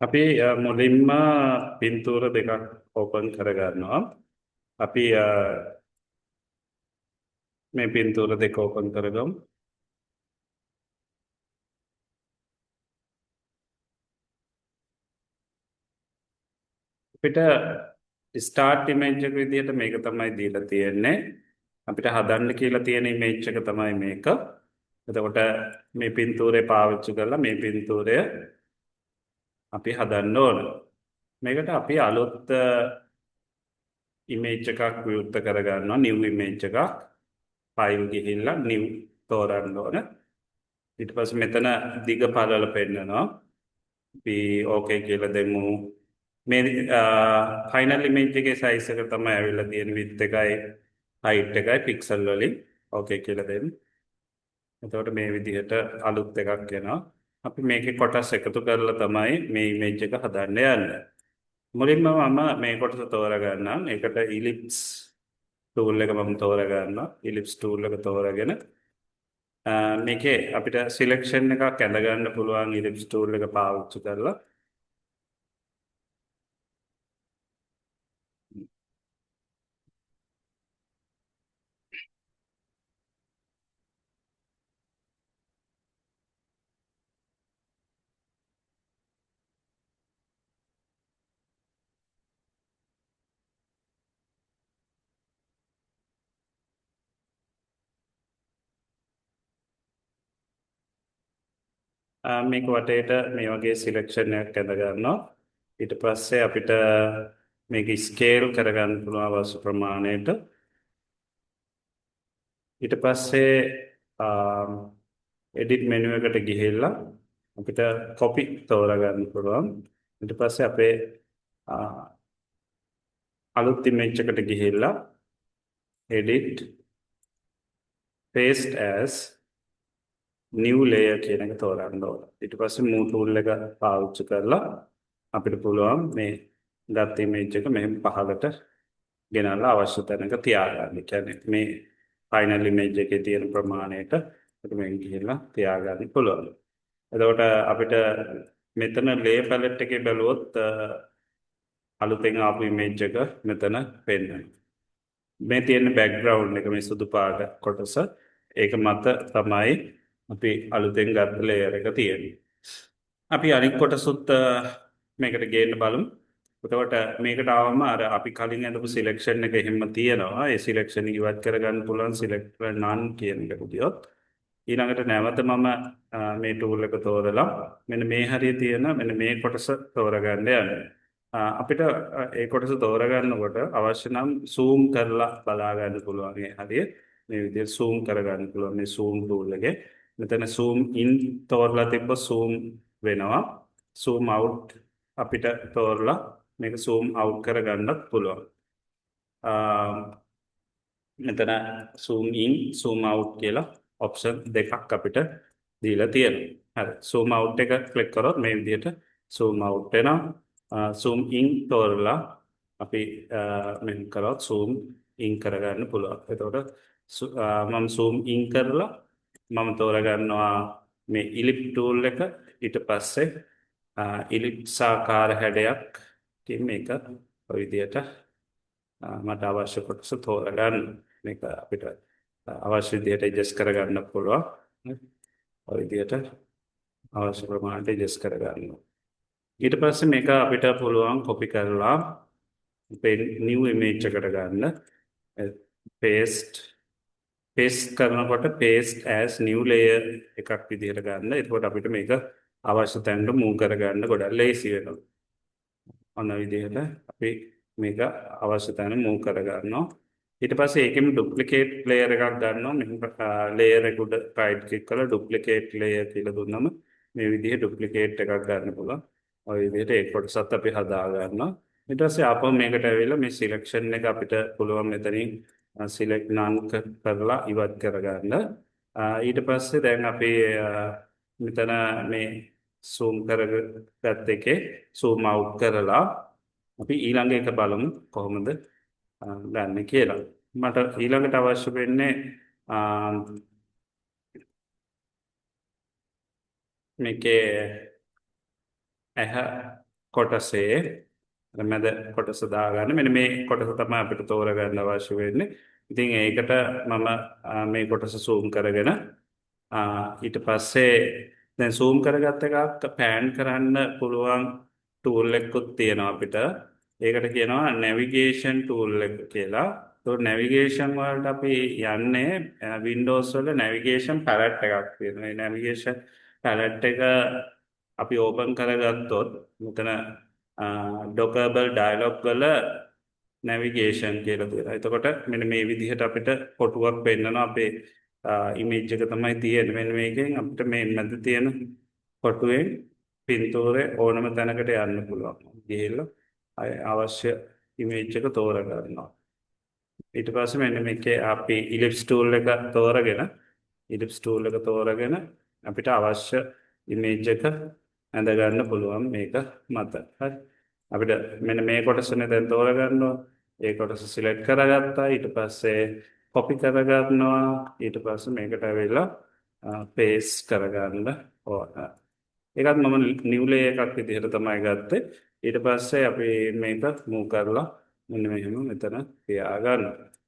අපි මුලින්ම පින්තූර දෙකක් ඕපන් කරගන්නවා. අපි මේ පින්තූර දෙක ඕපන් කරගමු. අපිට ස්ටාර්ට් ඉමේජ් එක විදිහට මේක තමයි දීලා තියෙන්නේ. අපිට හදන්න කියලා තියෙන ඉමේජ් එක තමයි මේක. එතකොට මේ පින්තූරේ පාවිච්චි කරලා මේ පින්තූරය අපි හදන්න ඕන. මේකට අපි අලුත් ඉමේජ් එකක් විවෘත කරගන්නවා. නිව් ඉමේජ් එකක්. ෆයිල් ගිහිල්ලා නිව් තෝරන්න ඕන. ඊට පස්සේ මෙතන දිග පළල පෙන්නනවා. අපි ඕකේ කියලා දෙමු. මේ ෆයිනල් ඉමේජ් එකේ සයිස් එක තමයි ඇවිල්ලා තියෙන විඩ්ත් එකයි හයිට් එකයි පික්සල් වලින් ඕකේ කියලා දෙමු. එතකොට මේ විදිහට අලුත් එකක් එනවා. අපි මේකේ කොටස් එකතු කරලා තමයි මේ ඉමේජ් එක හදන්න යන්නේ. මුලින්ම මම මේ කොටස තෝරා ගන්නම්. ඒකට ඉලිප්ස් ටූල් එක මම තෝරා ගන්නවා. ඉලිප්ස් ටූල් එක තෝරාගෙන මේකේ අපිට සිලෙක්ෂන් එකක් ඇඳ ගන්න පුළුවන් ඉලිප්ස් ටූල් එක පාවිච්චි කරලා. මේක වටේට මේ වගේ සිලෙක්ෂන් එකක් ඇඳ ගන්නවා. ඊට පස්සේ අපිට මේක ස්කේල් කරගන්න පුළුවන් අවශ්‍ය ප්‍රමාණයට. ඊට පස්සේ එඩිට් මෙනු එකට ගිහිල්ලා අපිට කොපි තෝරගන්න පුළුවන්. ඊට පස්සේ අපේ අලුත් ඉමේජ් එකට ගිහිල්ලා edit paste as new layer කියන එක තෝරන්න ඕන. ඊට පස්සේ move tool එක පාවිච්චි කරලා අපිට පුළුවන් මේ ගත්ත ඉමේජ් එක මෙහෙම පහළට ගෙනල්ලා අවශ්‍ය තැනක තියාගන්න. කියන්නේ මේ ෆයිනල් ඉමේජ් එකේ තියෙන ප්‍රමාණයට අපිට මේක ගිහිල්ලා තියාගන්න පුළුවන්. එතකොට අපිට මෙතන layer palette එකේ බැලුවොත් අලුතෙන් ආපු ඉමේජ් එක මෙතන පෙන්වනවා. මේ තියෙන බෑග්ග්‍රවුන්ඩ් එක මේ සුදු පාට කොටස ඒක මත තමයි අපි අලුතෙන් ගත්ත ලේයර් එක තියෙන්නේ. අපි අනිත් කොටසුත් මේකට ගේන්න බලමු. එතකොට මේකට ආවම අර අපි කලින් ඇඳපු සිලෙක්ෂන් එක එහෙම තියෙනවා. ඒ සිලෙක්ෂන් එක ඉවත් කරගන්න පුළුවන් සිලෙක්ට් නන් කියන එකට ගියොත් ඊළඟට නැවත මම මේ ටූල් එක තෝරලා මෙන්න මේ හරිය තියෙන මෙන්න මේ කොටස තෝරගන්න යනවා. අපිට ඒ කොටස තෝරගන්නකොට අවශ්‍ය නම් සූම් කරලා බලා ගන්න පුළුවන්. ඒ හරිය මේ විදිහට සූම් කරගන්න පුළුවන් මේ සූම් ටූල් එකේ. මෙතන සූම් ඉන් තෝරලා තිබ්බ සූම් වෙනවා. සූම් අවුට් අපිට තෝරලා මේක සූම් අවුට් කරගන්නත් පුළුවන්. මෙතන සූම් ඉන් සූම් අවුට් කියලා ඔප්ෂන් දෙකක් අපිට දීලා තියෙනවා. හරි. සූම් අවුට් එක ක්ලික් කරොත් මේ විදිහට සූම් අවුට් වෙනවා. සූම් ඉන් තෝරලා අපි මෙන් කරොත් සූම් ඉන් කරගන්න පුළුවන්. එතකොට මම සූම් ඉන් කරලා මම තෝරගන්නවා මේ ඉලිප් ටූල් එක. ඊට පස්සේ ඉලිප්ස් ආකාර හැඩයක් ඉතින් මේක ඔය විදිහට මට අවශ්‍ය කොටස තෝරගන්න. මේක අපිට අවශ්‍ය විදිහට ඇඩ්ජස්ට් කරගන්න පුළුවන්. ඔය විදිහට අවශ්‍ය ප්‍රමාණයට ඇඩ්ජස්ට් කරගන්න. ඊට පස්සේ මේක අපිට පුළුවන් කොපි කරලා අපේ නිව් ඉමේජ් එකට ගන්න. පේස්ට් කරනකොට paste as new layer එකක් විදිහට ගන්න. එතකොට අපිට මේක අවශ්‍ය තැනට move කරගන්න ගොඩක් ලේසි වෙනවා. ඔන්න විදිහට අපි මේක අවශ්‍ය තැන move කරගන්නවා. ඊට පස්සේ ඒකෙම duplicate layer එකක් ගන්නවා. මෙහෙම layer එක උඩ right click කරලා duplicate layer කියලා දුන්නම මේ විදිහේ duplicate එකක් ගන්න පුළුවන්. ඔය විදිහට ඒ කොටසත් අපි හදා ගන්නවා. ඊට පස්සේ ආපහු මේකට ඇවිල්ලා මේ selection එක අපිට පුළුවන් මෙතනින් select none කරලා ඉවත් කරගන්න. ඊට පස්සේ දැන් අපි මෙතන මේ zoom කරගත්ත එකේ zoom out කරලා අපි ඊළඟ එක බලමු කොහොමද ගන්න කියලා. මට ඊළඟට අවශ්‍ය වෙන්නේ මේකේ ඇහ කොටසේ මැද කොටස දාගන්න මෙන්න මේ කොටස තමයි අපිට තෝරගන්න අවශ්‍ය වෙන්නේ. ඉතින් ඒකට මම මේ කොටස සූම් කරගෙන ඊට පස්සේ දැන් සූම් කරගත්ත එකක් පෑන් කරන්න පුළුවන් ටූල් එකකුත් තියෙනවා අපිට. ඒකට කියනවා නැවිගේෂන් ටූල් එක කියලා. તો නැවිගේෂන් වලට අපි යන්නේ වින්ඩෝස් වල නැවිගේෂන් පැලට් එකක් තියෙනවා. මේ නැවිගේෂන් පැලට් එක අපි ඕපන් කරගත්තොත් මෙතන ඩොකබල් ඩයලොග් වල නැවිගේෂන් කියලා තියෙනවා. එතකොට මෙන්න මේ විදිහට අපිට කොටුවක් පෙන්නනවා අපේ ඉමේජ් එක තමයි තියෙන්නේ. මෙන්න මේකෙන් අපිට මේ මැද තියෙන කොටුවෙන් පින්තූරේ ඕනම තැනකට යන්න පුළුවන්. ගිහිල්ලා අවශ්‍ය ඉමේජ් එක තෝරගන්නවා. ඊට පස්සේ මෙන්න මේකේ අපි ඉලිප්ස් ටූල් එක තෝරගෙන අපිට අවශ්‍ය ඉමේජ් එක ඇඳ ගන්න පුළුවන් මේක මත. හරි. අපිට මෙන්න මේ කොටසනේ දැන් තෝරගන්න ඕන. ඒ කොටස සිලෙක්ට් කරගත්තා. ඊට පස්සේ කොපි කරගන්නවා. ඊට පස්සේ මේකට ඇවිල්ලා පේස්ට් කරගන්න ඕන. ඒකත් මම නිව් ලේයර් එකක් විදිහට තමයි ගත්තේ. ඊට පස්සේ අපි මේක මූව් කරලා මෙන්න මෙහෙම මෙතන තියාගන්න.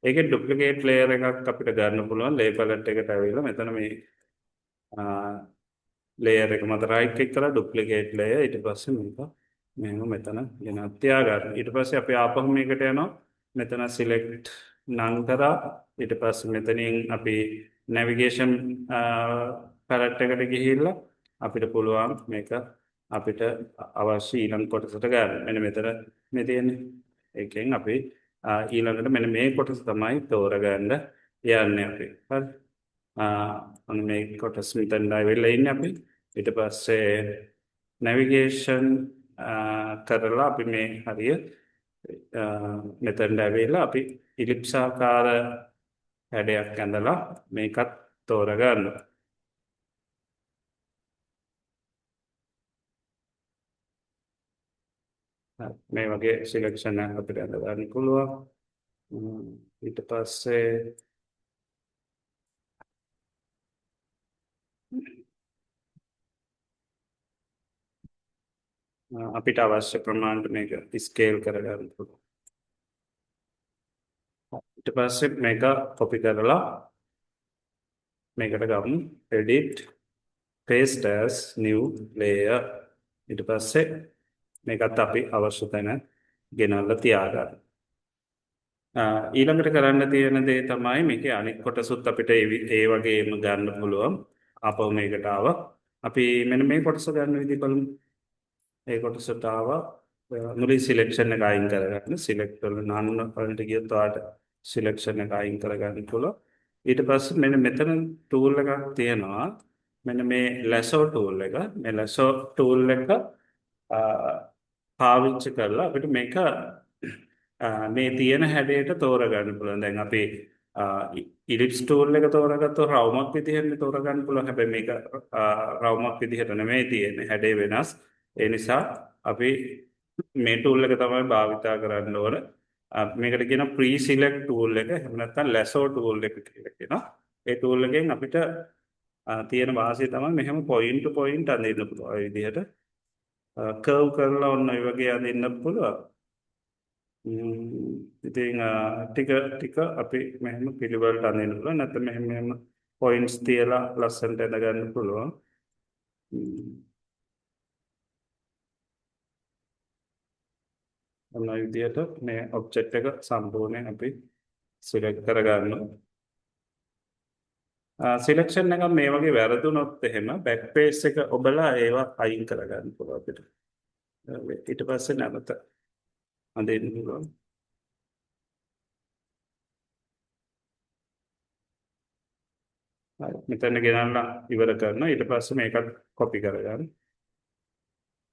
ඒකේ ඩුප්ලිකේට් ලේයර් එකක් අපිට ගන්න පුළුවන්. ලේ පැලට් එකට ඇවිල්ලා මෙතන මේ ලේයර් එක මත රයිට් ක්ලික් කරලා ඩුප්ලිකේට් ලේයර්. ඊට පස්සේ මේක මෙහෙම මෙතන ගෙනත් තියාගන්න. ඊට පස්සේ අපි ආපහු මේකට යනවා. මෙතන සිලෙක්ට් නම් කරා. ඊට පස්සේ මෙතනින් අපි නැවිගේෂන් පැලට් එකට ගිහිල්ලා අපිට පුළුවන් මේක අපිට අවශ්‍ය ඊළඟ කොටසට ගන්න. මෙන්න මෙතන මේ තියෙන්නේ. ඒකෙන් අපි ඊළඟට මෙන්න මේ කොටස තමයි තෝරගන්න යන්නේ අපි. හරි. අන්න මේ කොටස් මෙතන ආවෙලා ඉන්නේ අපි. ඊට පස්සේ නැවිගේෂන් කරලා අපි මේ හරිය මෙතන ආවෙලා අපි ඉලිප්සාකාර හැඩයක් ඇඳලා මේකත් තෝරගන්නවා. මේ වගේ සිලෙක්ෂන් එකක් අපිට ඇඳ ගන්න පුළුවන්. ඊට පස්සේ අපිට අවශ්‍ය ප්‍රමාණයට මේක ස්කේල් කරගන්න පුළුවන්. ඊට පස්සේ මේක කොපි කරලා මේකට ගමු. edit paste as new layer. ඊට පස්සේ මේකත් අපි අවශ්‍ය තැන ගෙනල්ලා තියාගන්න. ඊළඟට කරන්න තියෙන දේ තමයි මේකේ අනෙක් කොටසුත් අපිට ඒ වගේම ගන්න පුළුවන්. ආපහු මේකට ආවා. අපි මෙන්න මේ කොටස ගන්න විදිහ බලමු. ඒ කොටසට ආවා. මුලින් සිලෙක්ෂන් එක අයින් කරගන්න. සිලෙක්ට් වල නන් වලට ගියොත් ඔයාලට සිලෙක්ෂන් එක අයින් කරගන්න පුළුවන්. ඊට පස්සේ මෙන්න මෙතන ටූල් එකක් තියෙනවා. මෙන්න මේ ලැසෝ ටූල් එක. මේ ලැසෝ ටූල් එක පාවිච්චි කරලා අපිට මේක මේ තියෙන හැඩයට තෝරගන්න පුළුවන්. දැන් අපි ඉලිප්ස් ටූල් එක තෝරගත්තොත් රවුමක් විදිහට තෝරගන්න පුළුවන්. හැබැයි මේක රවුමක් විදිහට නෙමෙයි තියෙන්නේ. හැඩේ වෙනස්. ඒ නිසා අපි මේ ටූල් එක තමයි භාවිතා කරන්න ඕන. මේකට කියන ප්‍රී සිලෙක්ට් ටූල් එක. එහෙම නැත්නම් ලැසෝ ටූල් එක කියලා කියනවා. ඒ ටූල් එකෙන් අපිට තියෙන වාසිය තමයි මෙහෙම පොයින්ට් ටු පොයින්ට් අඳින්න පුළුවන්. ඒ විදිහට කර්ව් කරලා ඔන්න ඔය වගේ අඳින්න පුළුවන්. ඉතින් ටික අපි මෙහෙම පිළිවෙලට අඳින්න පුළුවන්. නැත්නම් මෙහෙම පොයින්ට්ස් තියලා ලස්සනට ඇඳ ගන්න පුළුවන්. ඔන්න ඔය විදිහට මේ ඔබ්ජෙක්ට් එක සම්පූර්ණයෙන් අපි සිලෙක්ට් කරගන්නවා. සිලෙක්ෂන් එක මේ වගේ වැරදුනොත් එහෙම බෑක් පේජ් එක ඔබලා ඒවා අයින් කරගන්න පුළුවන් අපිට. ඊට පස්සේ නැවත අඳින්න පුළුවන්. හරි. මෙතන ගෙනල්ලා ඉවර කරනවා. ඊට පස්සේ මේකත් කොපි කරගන්න.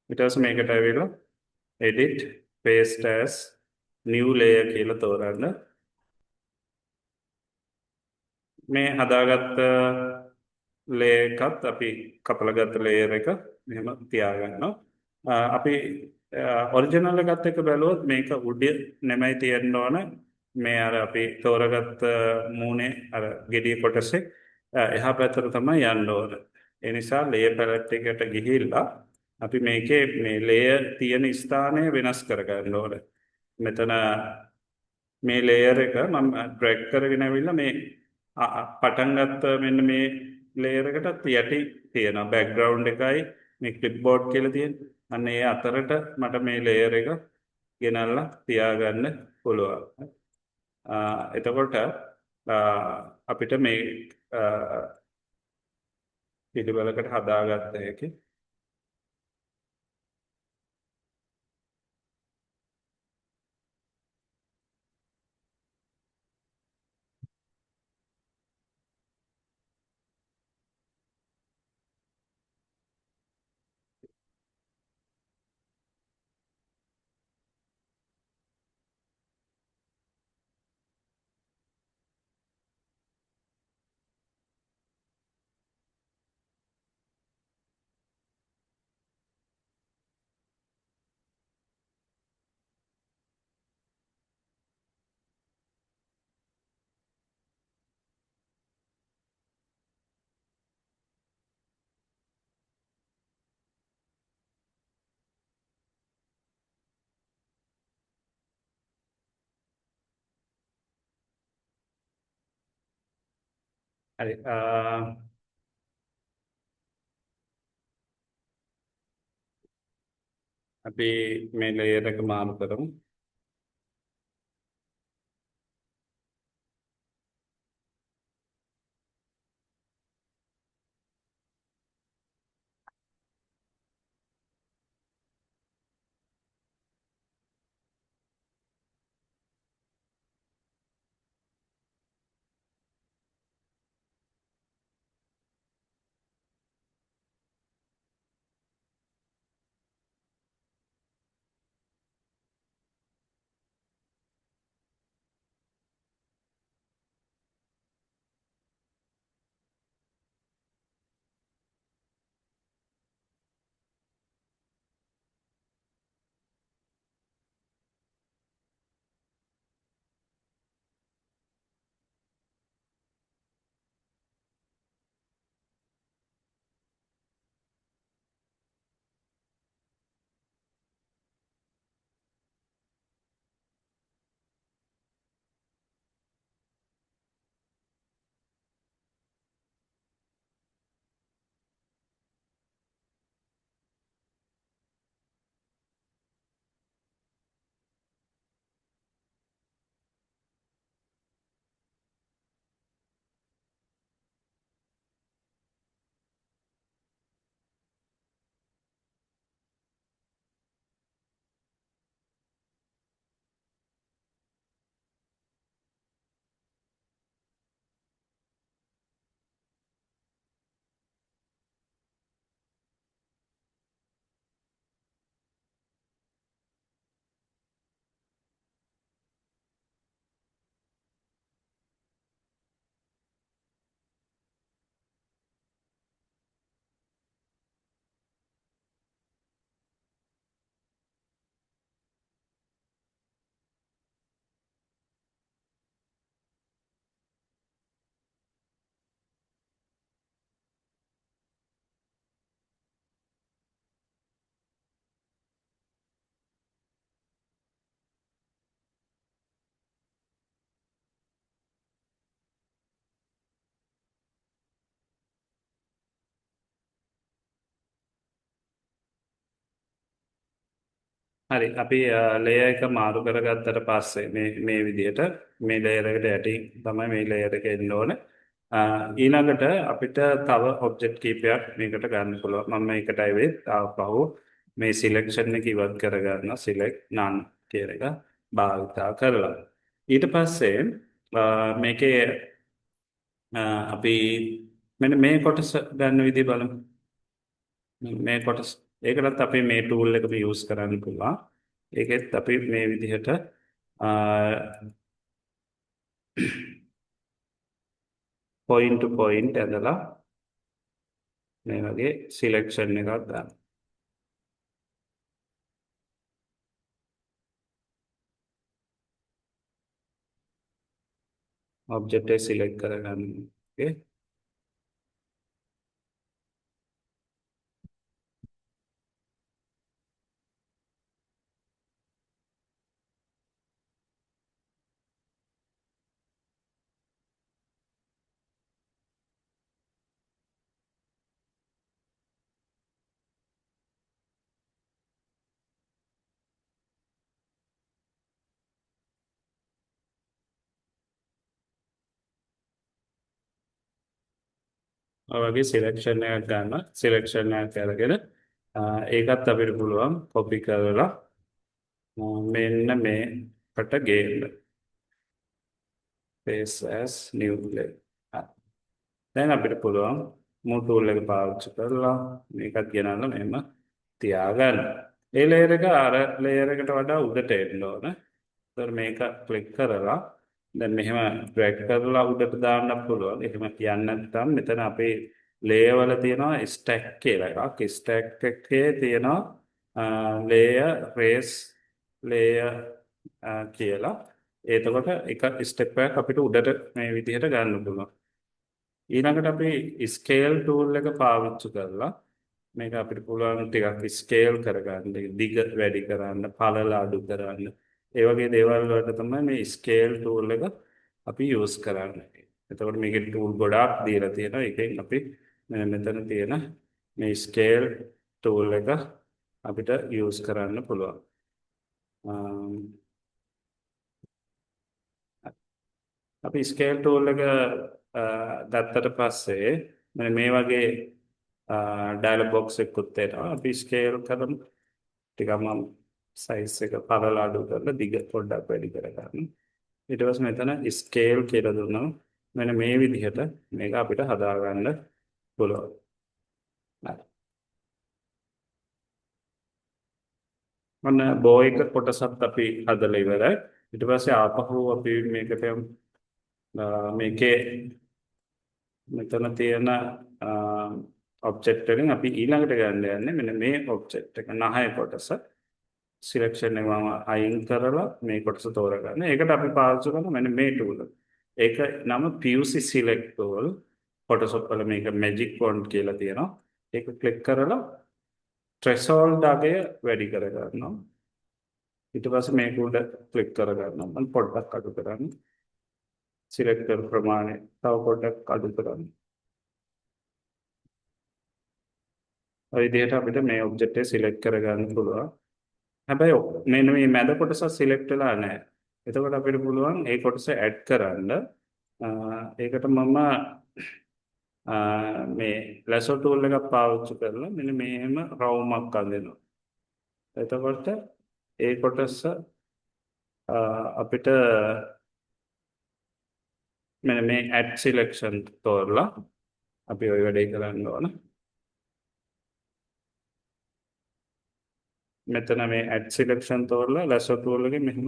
ඊට පස්සේ මේකට ඇවිල්ලා edit paste as new layer කියලා තෝරන්න. මේ හදාගත්ත ලේයර් එකත් අපි කපලා ගත්ත ලේයර් එක මෙහෙම තියාගන්නවා. අපි ඔරිජිනල් එකත් එක්ක බැලුවොත් මේක උඩ නෙමෙයි තියෙන්න ඕන. මේ අර අපි තෝරගත්ත මූණේ අර ගෙඩිය කොටසේ එහා පැත්තට තමයි යන්න ඕන. ඒ නිසා ලේයර් පැලට් එකට ගිහිල්ලා අපි මේකේ මේ ලේයර් තියෙන ස්ථානය වෙනස් කරගන්න ඕන. මෙතන මේ ලේයර් එක මම ඩ්‍රැග් කරගෙන ඇවිල්ලා මේ පටන් ගත්ත මෙන්න මේ ලේයර් එකටත් යටි තියෙනවා බෑග්ග්‍රවුන්ඩ් එකයි මේ ක්ලිප්බෝඩ් කියලා තියෙන. අන්න ඒ අතරට මට මේ ලේයර් එක ගෙනල්ලා තියාගන්න පුළුවන්. එතකොට අපිට මේ පිළිවෙලකට හදාගත්ත හැකි. හරි අපි මේ ලේයර් එක මාරු කරමු. හරි අපි ලේයර් එක මාරු කරගත්තට පස්සේ මේ විදිහට මේ ලේයර් එකට යටින් තමයි මේ ලේයර් එක එන්න ඕනේ. ඊළඟට අපිට තව ඔබ්ජෙක්ට් කීපයක් මේකට ගන්න පුළුවන්. මම මේකට ඇවිත් ආපහු මේ සිලෙක්ෂන් එක ඉවත් කරගන්න සිලෙක්ට් none කියන එක භාවිතා කරලා. ඊට පස්සේ මේකේ අපි මෙන්න මේ කොටස ගන්න විදිහ බලමු. මේ කොටස් ඒකටත් අපි මේ ටූල් එකම යූස් කරන්න පුළුවන්. ඒකෙත් අපි මේ විදිහට පොයින්ට් ටු පොයින්ට් ඇදලා මේ වගේ සිලෙක්ෂන් එකක් දාන්න. ඔබ්ජෙක්ට් එක සිලෙක්ට් කරගන්න. ඕකේ. ඔය වගේ සිලෙක්ෂන් එකක් ගන්න. සිලෙක්ෂන් එකක් අරගෙන ඒකත් අපිට පුළුවන් කොපි කරලා මෙන්න මේකට ගේන්න. paste as new layer. දැන් අපිට පුළුවන් මූ ටූල් එක පාවිච්චි කරලා මේකත් ගෙනල්ලා මෙහෙම තියාගන්න. ඒ ලේයර් එක අර ලේයර් එකට වඩා උඩට එන්න ඕන. ඒතර මේක ක්ලික් කරලා දැන් මෙහෙම ඩ්‍රැග් කරලා උඩට දාන්න පුළුවන්. එහෙම කියන්න නැත්නම් මෙතන අපේ ලේයර් වල තියෙනවා ස්ටැක් කියලා එකක්. ස්ටැක් එකේ තියෙනවා ලේයර් රේස් ලේයර් කියලා. එතකොට එක ස්ටෙප් එකක් අපිට උඩට මේ විදිහට ගන්න පුළුවන්. ඊළඟට අපි ස්කේල් ටූල් එක පාවිච්චි කරලා මේක අපිට පුළුවන් ටිකක් ස්කේල් කරගන්න, දිග වැඩි කරන්න, පළල අඩු කරන්න. ඒ වගේ දේවල් වලට තමයි මේ ස්කේල් ටූල් එක අපි යූස් කරන්නේ. එතකොට මේකේ ටූල් ගොඩාක් දීලා තියෙනවා. ඒකෙන් අපි මෙතන තියෙන මේ ස්කේල් ටූල් එක අපිට යූස් කරන්න පුළුවන්. අපි ස්කේල් ටූල් එක ගත්තට පස්සේ මේ වගේ ඩයලොග් බොක්ස් එකකුත් එනවා. අපි ස්කේල් කරමු. ටිකක් මම සයිස් එක පළල අඩු කරලා දිග පොඩ්ඩක් වැඩි කරගන්න. ඊට පස්සේ මෙතන ස්කේල් කියලා දුන්නා. මෙන්න මේ විදිහට මේක අපිට හදාගන්න පුළුවන්. හරි. මොන බෝ එක කොටසක් අපි හදලා ඉවරයි. ඊට පස්සේ ආපහු අපි මේකට මේකේ මෙතන තියෙන ඔබ්ජෙක්ට් එකෙන් අපි ඊළඟට ගන්න යන්නේ මෙන්න මේ ඔබ්ජෙක්ට් එක නහය කොටස සිලෙක්ෂන් එක මම අයින් කරලා මේ කොටස තෝරගන්න. ඒකට අපි පාවිච්චි කරන මෙන්න මේ ටූල් එක. ඒක නම PUC select tool. Photoshop වල මේක magic wand කියලා තියෙනවා. ඒක ක්ලික් කරලා threshold අගය වැඩි කරගන්නවා. ඊට පස්සේ මේක උඩ ක්ලික් කරගන්නවා. මම පොඩ්ඩක් අඩු කරන්න. සිලෙක්ට් කර ප්‍රමාණය තව පොඩ්ඩක් අඩු කරන්න. ඔය විදිහට අපිට මේ ඔබ්ජෙක්ට් එක සිලෙක්ට් කරගන්න පුළුවන්. හැබැයි මෙන්න මේ මැද කොටස සිලෙක්ට් වෙලා නැහැ. එතකොට අපිට පුළුවන් ඒ කොටස ඇඩ් කරන්න. ඒකට මම මේ ලැසෝ ටූල් එකක් පාවිච්චි කරලා මෙන්න මෙහෙම රවුමක් අඳිනවා. එතකොට ඒ කොටස අපිට මෙන්න මේ ඇඩ් සිලෙක්ෂන් තෝරලා අපි ওই වැඩේ කරන්න ඕන. මෙතන මේ ඇඩ් සිලෙක්ෂන් තෝරලා ලැසෝ ටූල් එකේ මෙහෙම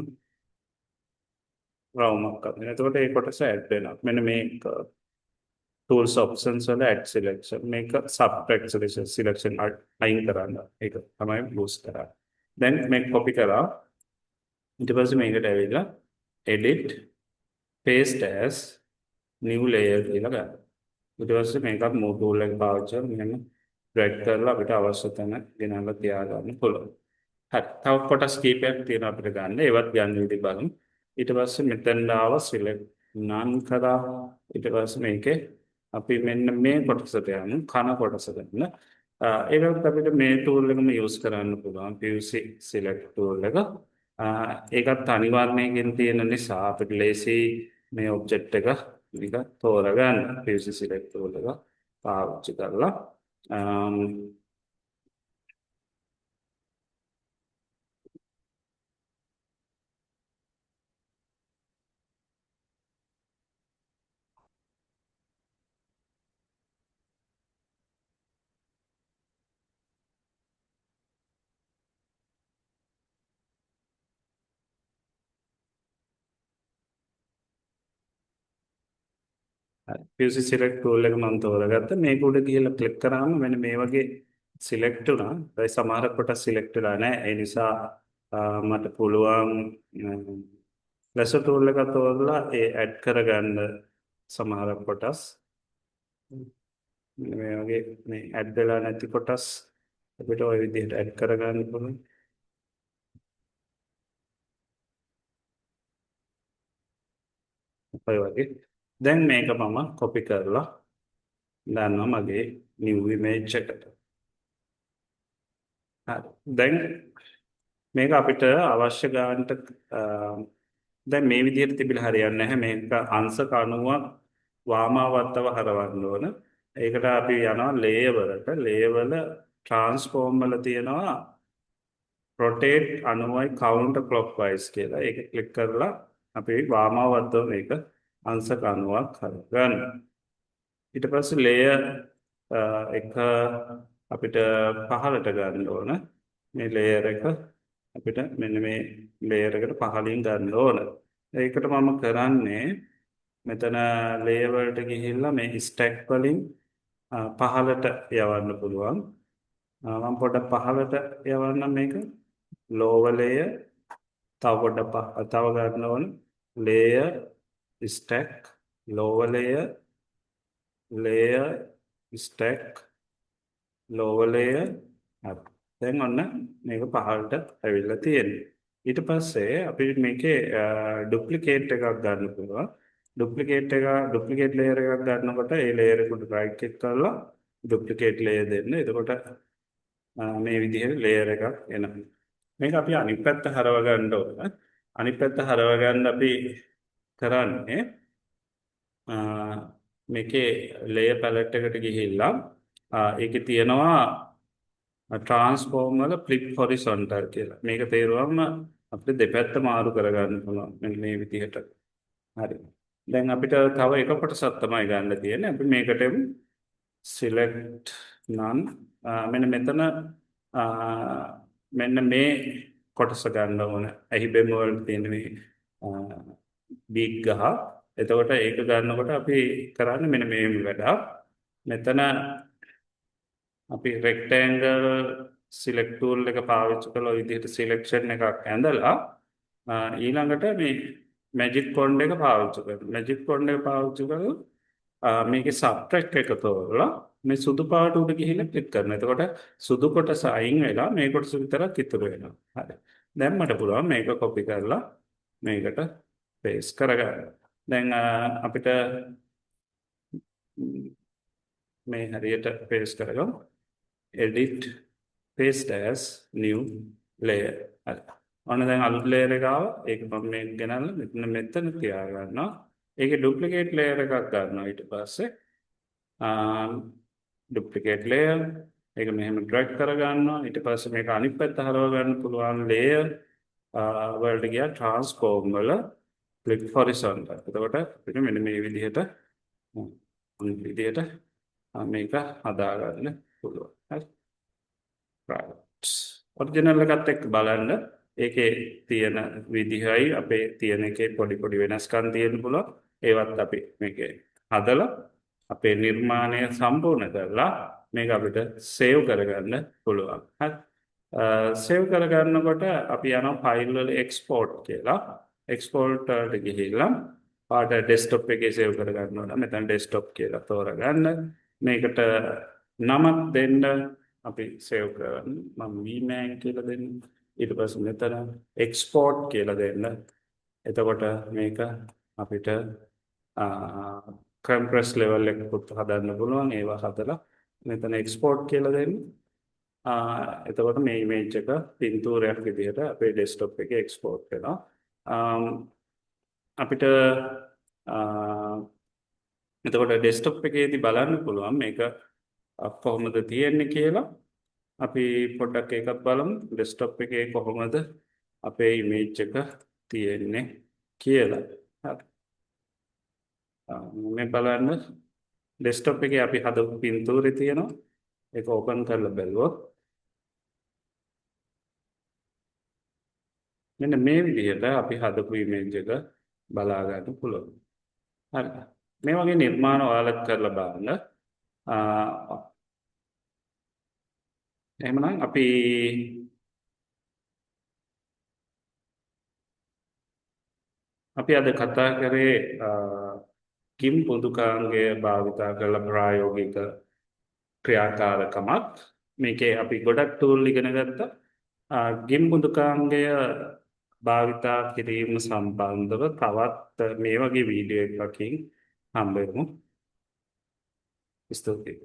රවුමක් අඳිනවා. එතකොට ඒ කොටස ඇඩ් වෙනවා. මෙන්න මේ tools options වල add selection මේක subtract selection අයින් කරන්න. ඒක තමයි boost කරන්නේ. දැන් මේක copy කරා. ඊට පස්සේ මේකට ඇවිල්ලා edit paste as new layer කියලා ගන්න. ඊට පස්සේ මේකත් move tool එක පාවිච්චි කරලා මෙහෙම drag කරලා අපිට අවශ්‍ය තැන ගෙනල්ලා තියාගන්න පුළුවන්. හරි. තව කොටස් කීපයක් තියෙනවා අපිට ගන්න. ඒවත් ගන්න විදිහ බලමු. ඊට පස්සේ මෙතෙන් ආව select none කරා. ඊට පස්සේ මේකේ අපි මෙන්න මේ කොටසට යමු කන කොටස ගන්න. ඒකත් අපිට මේ ටූල් එකම යූස් කරන්න පුළුවන් PUC select tool එක. ඒකත් අනිවාර්යයෙන් තියෙන නිසා අපිට ලේසි මේ ඔබ්ජෙක්ට් එක නික තෝරගන්න PUC select tool එක පාවිච්චි කරලා. PUC select tool එක මම තෝරගත්තා. මේක උඩ ගිහලා ක්ලික් කරාම මෙන්න මේ වගේ සිලෙක්ට් වුණා. ඒ සමහර කොටස් සිලෙක්ට් වෙලා නැහැ. ඒ නිසා මට පුළුවන් ලැසර් ටූල් එක තෝරලා ඒ ඇඩ් කරගන්න සමහර කොටස්. මේ වගේ මේ ඇඩ් වෙලා නැති කොටස් අපිට ওই විදිහට ඇඩ් කරගන්න පුළුවන්. ඔය වගේ. දැන් මේක මම කොපි කරලා දානවා මගේ new image එකට. හරි. දැන් මේක අපිට අවශ්‍ය ගානට දැන් මේ විදිහට තිබිලා හරියන්නේ නැහැ. මේක අංශක 90ක් වාමාවර්තව හරවන්න ඕන. ඒකට අපි යනවා ලේවලට. ලේවල ට්‍රාන්ස්ෆෝර්ම් වල තියෙනවා රොටේට් 90යි කවුන්ටර් ක්ලොක්වයිස් කියලා. ඒක ක්ලික් කරලා අපි වාමාවර්තව මේක අංශක 90ක් හදගන්න. ඊට පස්සේ ලේයර් එක අපිට පහළට ගන්න ඕන. මේ ලේයර් එක අපිට මෙන්න මේ ලේයර් එකට පහළින් ගන්න ඕන. ඒකට මම කරන්නේ මෙතන ලේයර් වලට ගිහිල්ලා මේ ස්ටැක් වලින් පහළට යවන්න පුළුවන්. මම පොඩ්ඩක් පහළට යවන්නම් මේක. lower layer තව පොඩ්ඩක් තව ගන්න ඕන. layer stack lower layer stack lower layer. හරි. දැන් ඔන්න මේක පහළට ඇවිල්ලා තියෙනවා. ඊට පස්සේ අපි මේකේ ඩුප්ලිකේට් එකක් ගන්න පුළුවන්. ඩුප්ලිකේට් ලේයර් එකක් ගන්නකොට ඒ ලේයර් එකට රයිට් ක්ලික් කරලා ඩුප්ලිකේට් ලේයර් දෙන්න. එතකොට මේ විදිහට ලේයර් එකක් එනවා. මේක අපි අනිත් පැත්ත හරව ගන්න ඕන. අනිත් පැත්ත හරව ගන්න අපි කරන්නේ මේකේ ලේයර් පැලට් එකට ගිහිල්ලා ඒකේ තියෙනවා ට්‍රාන්ස්ෆෝර්ම් වල ෆ්ලිප් හොරිසොන්ටල් කියලා. මේක තේරුවම අපිට දෙපැත්ත මාරු කරගන්න පුළුවන්. මෙන්න මේ විදිහට. හරි. දැන් අපිට තව එක කොටසක් තමයි ගන්න තියෙන්නේ. අපි මේකට select none මෙන්න මෙතන මෙන්න මේ කොටස ගන්න ඕන. ඇහි බෙම වල තියෙන මේ බීක් ගහ. එතකොට ඒක ගන්නකොට අපි කරන්නේ මෙන්න මේ වැඩ. මෙතන අපි rectangle select tool එක පාවිච්චි කළා විදිහට selection එකක් ඇඳලා ඊළඟට මේ magic wand එක පාවිච්චි කරනවා. magic wand එක පාවිච්චි කරලා මේකේ subtract එක තෝරලා මේ සුදු පාට උඩ ගිහිල්ලා ක්ලික් කරනවා. එතකොට සුදු කොටස අයින් වෙලා මේ කොටස විතරක් ඉතුරු වෙනවා. හරි. දැන් මට පුළුවන් මේක copy කරලා මේකට paste කරගන්න. දැන් අපිට මේ හරියට paste කරගමු. edit paste as new layer. හරි. ඔන්න දැන් අලුත් layer එක ආවා. ඒක මම මේ ගෙනල්ලා මෙතන තියා ගන්නවා. ඒකේ duplicate layer එකක් ගන්නවා ඊට පස්සේ duplicate layer ඒක මෙහෙම drag කරගන්නවා. ඊට පස්සේ මේක අනිත් පැත්ත හරව ගන්න පුළුවන් layer වලට ගියා transform වල flip horizontal. එතකොට අපිට මෙන්න මේ විදිහට මේක හදා ගන්න පුළුවන්. හරි. right. ඔරිජිනල් එකත් එක්ක බලන්න ඒකේ තියෙන විදිහයි අපේ තියෙන එකේ පොඩි වෙනස්කම් තියෙන්න පුළුවන්. ඒවත් අපි මේකේ හදලා අපේ නිර්මාණය සම්පූර්ණ කරලා මේක අපිට සේව් කරගන්න පුළුවන්. හරි. සේව් කරගන්නකොට අපි යනවා ෆයිල් වල එක්ස්පෝර්ට් කියලා. එක්ස්පෝර්ට් වලට ගිහිල්ලා පාට ඩෙස්ක්ටොප් එකේ සේව් කරගන්න ඕන. මෙතන ඩෙස්ක්ටොප් කියලා තෝරගන්න. මේකට නමක් දෙන්න අපි සේව් කරන්න. මම vmac කියලා දෙන්න. ඊට පස්සේ මෙතන එක්ස්පෝර්ට් කියලා දෙන්න. එතකොට මේක අපිට compress level එකකුත් හදන්න පුළුවන්. ඒවා හදලා මෙතන export කියලා දෙන්න. එතකොට මේ image එක පින්තූරයක් විදිහට අපේ desktop එකේ export වෙනවා. අපිට එතකොට desktop එකේදී බලන්න පුළුවන් මේක කොහොමද තියෙන්නේ කියලා. අපි පොඩ්ඩක් ඒකත් බලමු. desktop එකේ කොහොමද අපේ image එක තියෙන්නේ කියලා. හරි. මේ බලන්න ඩෙස්ක්ටොප් එකේ අපි හදපු පින්තූරේ තියෙනවා. ඒක ඕපන් කරලා බලුවොත් මෙන්න මේ විදිහට අපි හදපු ඉමේජ් එක බලා ගන්න පුළුවන්. හරි. මේ වගේ නිර්මාණ ඔයාලත් කරලා බලන්න. එහෙමනම් අපි අද කතා කරේ කිම් පොදුකාංගය භාවිතා කරලා ප්‍රායෝගික ක්‍රියාකාරකමක්. මේකේ අපි ගොඩක් ටූල් ඉගෙන ගත්තා. ගිම් පොදුකාංගය භාවිතා කිරීම සම්බන්ධව තවත් මේ වගේ වීඩියෝ එකකින් හම්බ වෙමු. ස්තුතියි.